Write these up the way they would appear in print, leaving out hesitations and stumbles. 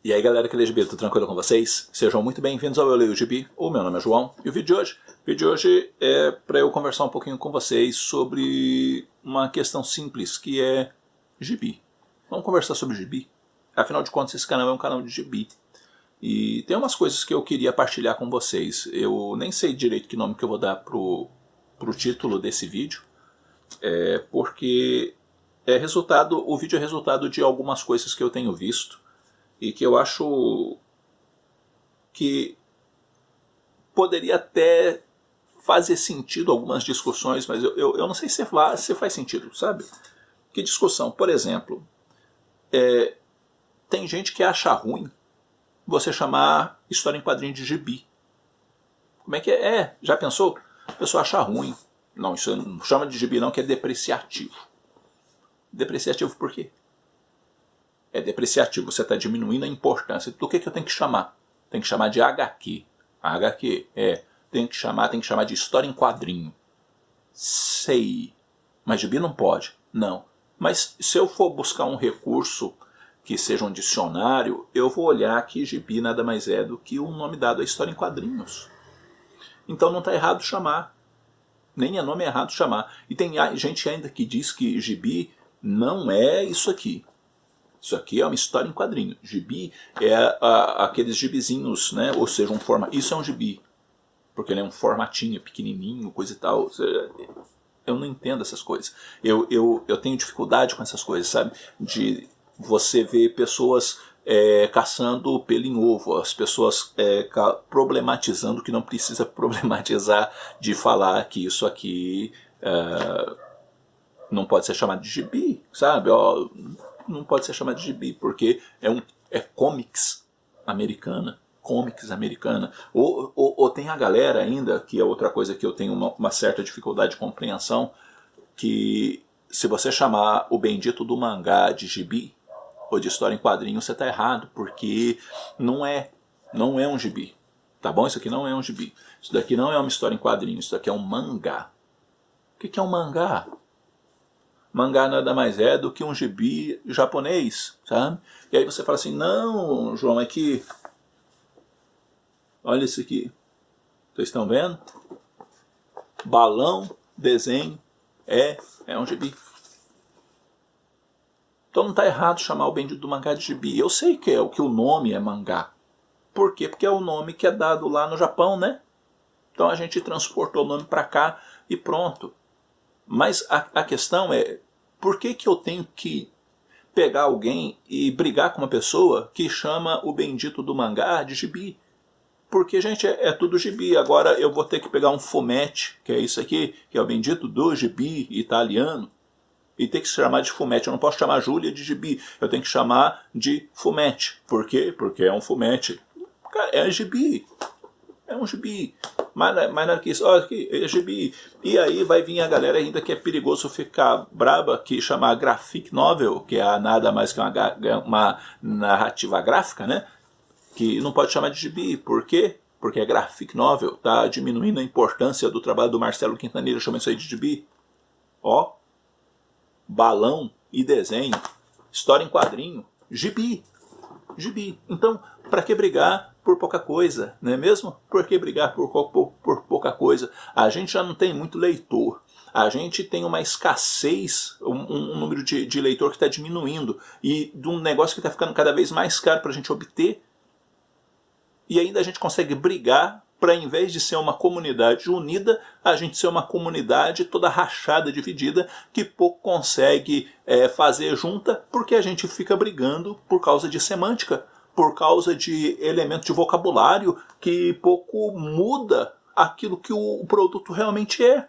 E aí galera que lê gibi, tudo tranquilo com vocês? Sejam muito bem-vindos ao Eu Leio Gibi, o meu nome é João, e o vídeo de hoje é para eu conversar um pouquinho com vocês sobre uma questão simples, que é gibi. Vamos conversar sobre gibi? Afinal de contas, esse canal é um canal de gibi. E tem umas coisas que eu queria partilhar com vocês. Eu nem sei direito que nome que eu vou dar pro título desse vídeo, porque o vídeo é resultado de algumas coisas que eu tenho visto, e que eu acho que poderia até fazer sentido algumas discussões, mas eu não sei se faz sentido, sabe? Que discussão? Por exemplo, tem gente que acha ruim você chamar história em quadrinho de gibi. Como é que é? Já pensou? A pessoa acha ruim. Não, isso não chama de gibi não, que é depreciativo. Depreciativo por quê? É depreciativo, você está diminuindo a importância. Do que eu tenho que chamar? Tem que chamar de HQ. HQ, tem que chamar de história em quadrinho. Sei. Mas gibi não pode. Não. Mas se eu for buscar um recurso que seja um dicionário, eu vou olhar que gibi nada mais é do que um nome dado à história em quadrinhos. Então não está errado chamar. Nem é nome errado chamar. E tem gente ainda que diz que gibi não é isso aqui. Isso aqui é uma história em quadrinho. Gibi é aqueles gibizinhos, né? Ou seja, isso é um gibi. Porque ele é um formatinho, pequenininho, coisa e tal. Eu não entendo essas coisas. Eu tenho dificuldade com essas coisas, sabe? De você ver pessoas caçando pelo em ovo. As pessoas problematizando o que não precisa problematizar, de falar que isso aqui não pode ser chamado de gibi, sabe? Não pode ser chamado de gibi, porque é comics americana. Ou tem a galera ainda, que é outra coisa que eu tenho uma certa dificuldade de compreensão, que se você chamar o bendito do mangá de gibi, ou de história em quadrinho, você está errado, porque não é um gibi. Tá bom? Isso aqui não é um gibi. Isso daqui não é uma história em quadrinho, isso daqui é um mangá. O que é um mangá? Mangá nada mais é do que um gibi japonês, sabe? E aí você fala assim, não, João, é que... Olha isso aqui. Vocês estão vendo? Balão, desenho, é um gibi. Então não está errado chamar o bendito do mangá de gibi. Eu sei que o nome é mangá. Por quê? Porque é o nome que é dado lá no Japão, né? Então a gente transportou o nome para cá e pronto. Mas a questão é, por que eu tenho que pegar alguém e brigar com uma pessoa que chama o bendito do mangá de gibi? Porque, gente, é tudo gibi. Agora eu vou ter que pegar um fumete, que é isso aqui, que é o bendito do gibi italiano, e ter que chamar de fumete. Eu não posso chamar Júlia de gibi, eu tenho que chamar de fumete. Por quê? Porque é um fumete. Cara, é gibi. É um gibi. Mas nada que isso, olha aqui, é gibi. E aí vai vir a galera ainda que é perigoso ficar braba, que chamar graphic novel, que é nada mais que uma narrativa gráfica, né? Que não pode chamar de gibi. Por quê? Porque é graphic novel. Tá diminuindo a importância do trabalho do Marcelo Quintanilha, chama isso aí de gibi. Ó. Balão e desenho. História em quadrinho. Gibi. Gibi. Então, para que brigar por pouca coisa, não é mesmo? Por que brigar por pouca coisa? A gente já não tem muito leitor. A gente tem uma escassez, um número de leitor que está diminuindo. E de um negócio que está ficando cada vez mais caro para a gente obter. E ainda a gente consegue brigar para, em vez de ser uma comunidade unida, a gente ser uma comunidade toda rachada, dividida, que pouco consegue fazer junta, porque a gente fica brigando por causa de semântica, por causa de elementos de vocabulário que pouco muda aquilo que o produto realmente é.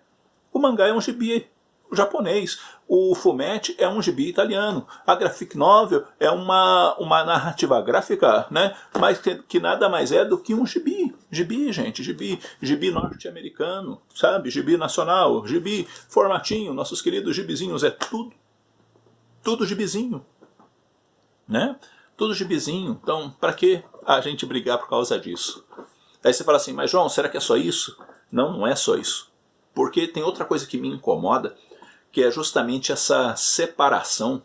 O mangá é um gibi japonês, o fumete é um gibi italiano, a graphic novel é uma narrativa gráfica, né? Mas que nada mais é do que um gibi. Gibi, gente, gibi norte-americano, sabe? Gibi nacional, gibi formatinho, nossos queridos gibizinhos, é tudo gibizinho, né? Tudo gibizinho. Então, para que a gente brigar por causa disso? Aí você fala assim, mas João, será que é só isso? Não, não é só isso. Porque tem outra coisa que me incomoda, que é justamente essa separação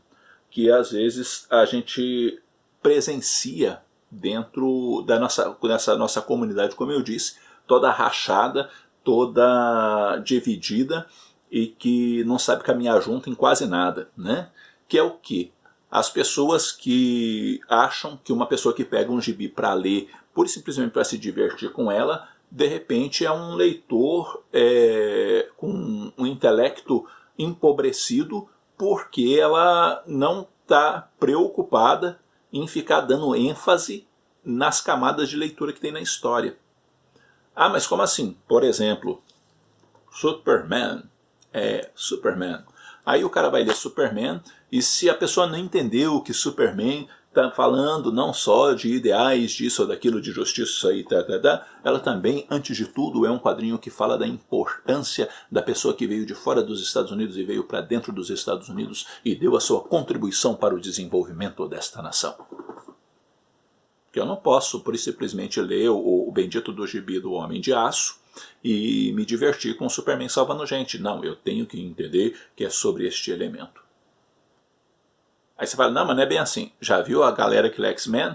que às vezes a gente presencia dentro dessa nossa comunidade, como eu disse, toda rachada, toda dividida e que não sabe caminhar junto em quase nada, né? Que é o quê? As pessoas que acham que uma pessoa que pega um gibi para ler, pura e simplesmente para se divertir com ela, de repente é um leitor com um intelecto empobrecido, porque ela não está preocupada em ficar dando ênfase nas camadas de leitura que tem na história. Ah, mas como assim? Por exemplo, Superman. Superman. Aí o cara vai ler Superman, e se a pessoa não entendeu que Superman está falando não só de ideais, disso ou daquilo, de justiça e ela também, antes de tudo, é um quadrinho que fala da importância da pessoa que veio de fora dos Estados Unidos e veio para dentro dos Estados Unidos e deu a sua contribuição para o desenvolvimento desta nação. Que eu não posso, por simplesmente, ler o bendito do gibi do Homem de Aço e me divertir com o Superman salvando gente. Não, eu tenho que entender que é sobre este elemento. Aí você fala, não, mas não é bem assim. Já viu a galera que lê X-Men?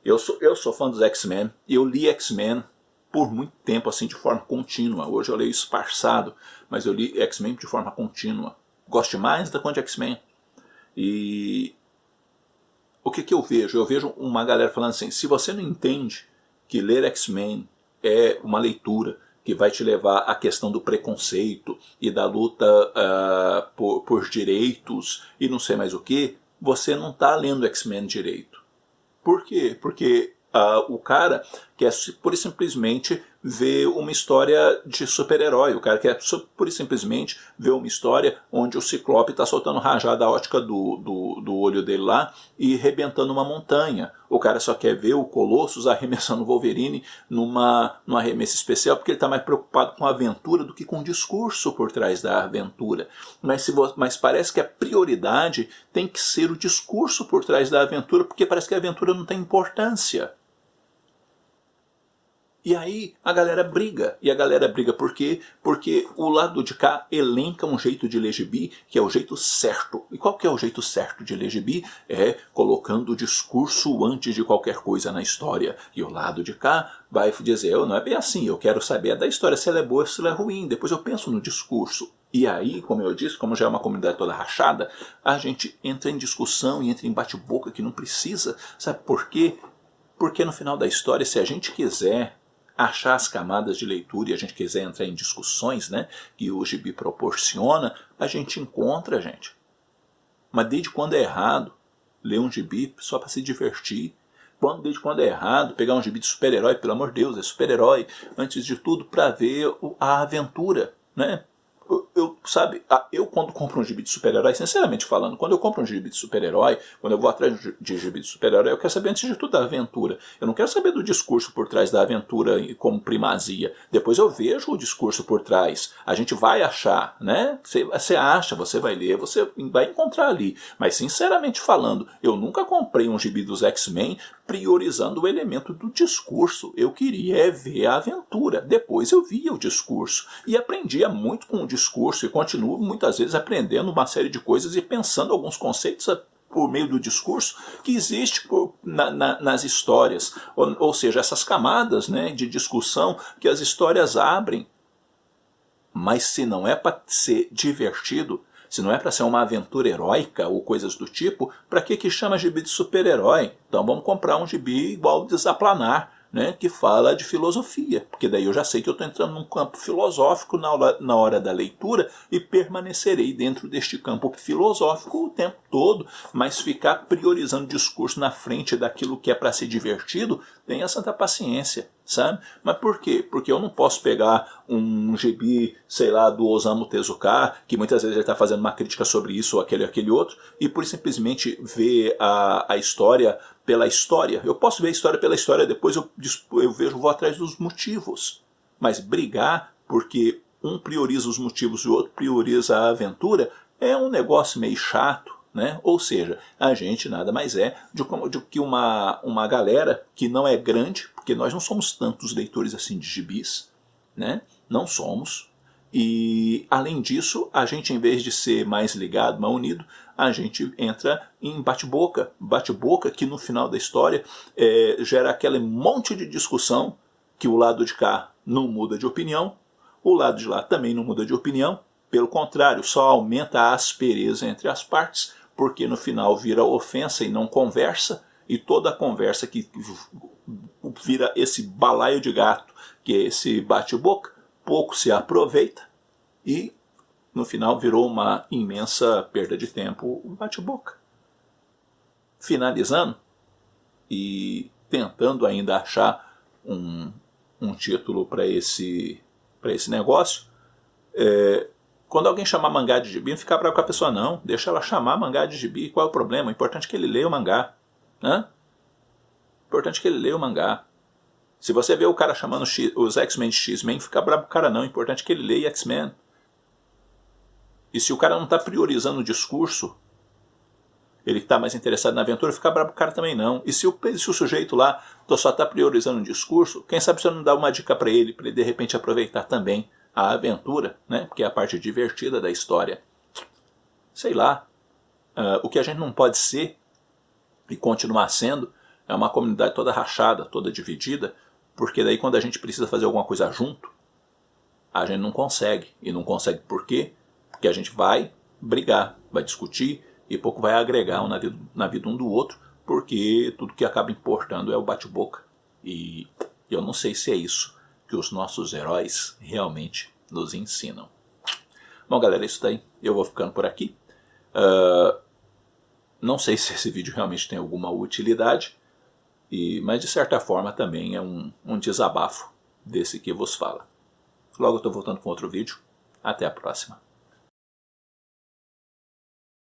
Eu sou fã dos X-Men, e eu li X-Men por muito tempo, assim, de forma contínua. Hoje eu leio esparçado, mas eu li X-Men de forma contínua. Gosto mais da conta de X-Men. E o que eu vejo? Eu vejo uma galera falando assim, se você não entende que ler X-Men é uma leitura que vai te levar à questão do preconceito e da luta por direitos e não sei mais o que, você não está lendo X-Men direito. Por quê? Porque o cara quer pura e simplesmente ver uma história de super-herói. O cara quer pura e simplesmente ver uma história onde o Ciclope está soltando rajada ótica do olho dele lá e rebentando uma montanha. O cara só quer ver o Colossus arremessando o Wolverine numa arremesso especial, porque ele está mais preocupado com a aventura do que com o discurso por trás da aventura. Mas parece que a prioridade tem que ser o discurso por trás da aventura, porque parece que a aventura não tem importância. E aí a galera briga. E a galera briga por quê? Porque o lado de cá elenca um jeito de ler gibi que é o jeito certo. E qual que é o jeito certo de ler gibi? É colocando o discurso antes de qualquer coisa na história. E o lado de cá vai dizer, não é bem assim, eu quero saber da história, se ela é boa ou se ela é ruim. Depois eu penso no discurso. E aí, como eu disse, como já é uma comunidade toda rachada, a gente entra em discussão e entra em bate-boca que não precisa. Sabe por quê? Porque no final da história, se a gente quiser achar as camadas de leitura e a gente quiser entrar em discussões, né, que o gibi proporciona, a gente encontra, gente. Mas desde quando é errado ler um gibi só para se divertir? Desde quando é errado pegar um gibi de super-herói, pelo amor de Deus, é super-herói, antes de tudo para ver a aventura, né? Sabe, eu quando compro um gibi de super-herói, sinceramente falando, quando eu compro um gibi de super-herói, quando eu vou atrás de gibi de super-herói, eu quero saber antes de tudo da aventura. Eu não quero saber do discurso por trás da aventura como primazia. Depois eu vejo o discurso por trás. A gente vai achar, né? Você acha, você vai ler, você vai encontrar ali. Mas sinceramente falando, eu nunca comprei um gibi dos X-Men priorizando o elemento do discurso. Eu queria ver a aventura. Depois eu via o discurso. E aprendia muito com o discurso e continuo muitas vezes aprendendo uma série de coisas e pensando alguns conceitos por meio do discurso que existe nas histórias. Ou seja, essas camadas, né, de discussão que as histórias abrem. Mas se não é para ser divertido, se não é para ser uma aventura heróica ou coisas do tipo, para que chama gibi de super-herói? Então vamos comprar um gibi igual Desaplanar, né, que fala de filosofia, porque daí eu já sei que eu estou entrando num campo filosófico na hora da leitura e permanecerei dentro deste campo filosófico o tempo todo, mas ficar priorizando o discurso na frente daquilo que é para ser divertido, tenha santa paciência, sabe? Mas por quê? Porque eu não posso pegar um gibi, sei lá, do Osamu Tezuka, que muitas vezes ele está fazendo uma crítica sobre isso ou aquele outro, e por simplesmente ver a história pela história. Eu posso ver a história pela história, depois eu vejo, vou atrás dos motivos. Mas brigar porque um prioriza os motivos e o outro prioriza a aventura é um negócio meio chato, né? Ou seja, a gente nada mais é de que uma galera que não é grande, porque nós não somos tantos leitores assim de gibis, né? Não somos. E, além disso, a gente, em vez de ser mais ligado, mais unido, a gente entra em bate-boca. Bate-boca que, no final da história, gera aquele monte de discussão que o lado de cá não muda de opinião, o lado de lá também não muda de opinião. Pelo contrário, só aumenta a aspereza entre as partes, porque no final vira ofensa e não conversa, e toda a conversa que vira esse balaio de gato, que é esse bate-boca, pouco se aproveita e no final virou uma imensa perda de tempo o bate-boca. Finalizando e tentando ainda achar um título para esse negócio, quando alguém chamar mangá de gibi, não fica bravo com a pessoa não, deixa ela chamar mangá de gibi, qual é o problema? O importante é que ele leia o mangá. Né? O importante é que ele leia o mangá. Se você vê o cara chamando os X-Men de X-Men, fica bravo com o cara não, o importante é que ele leia X-Men. E se o cara não está priorizando o discurso, ele está mais interessado na aventura, fica bravo com o cara também não. E se o sujeito lá só está priorizando o discurso, quem sabe você não dá uma dica para ele de repente aproveitar também a aventura, né? Porque é a parte divertida da história. Sei lá, o que a gente não pode ser e continuar sendo é uma comunidade toda rachada, toda dividida, porque daí quando a gente precisa fazer alguma coisa junto, a gente não consegue. E não consegue por quê? Porque a gente vai brigar, vai discutir e pouco vai agregar na vida um do outro, porque tudo que acaba importando é o bate-boca. E eu não sei se é isso que os nossos heróis realmente nos ensinam. Bom, galera, é isso daí. Eu vou ficando por aqui. Não sei se esse vídeo realmente tem alguma utilidade, mas de certa forma também é um desabafo desse que vos fala. Logo eu estou voltando com outro vídeo. Até a próxima.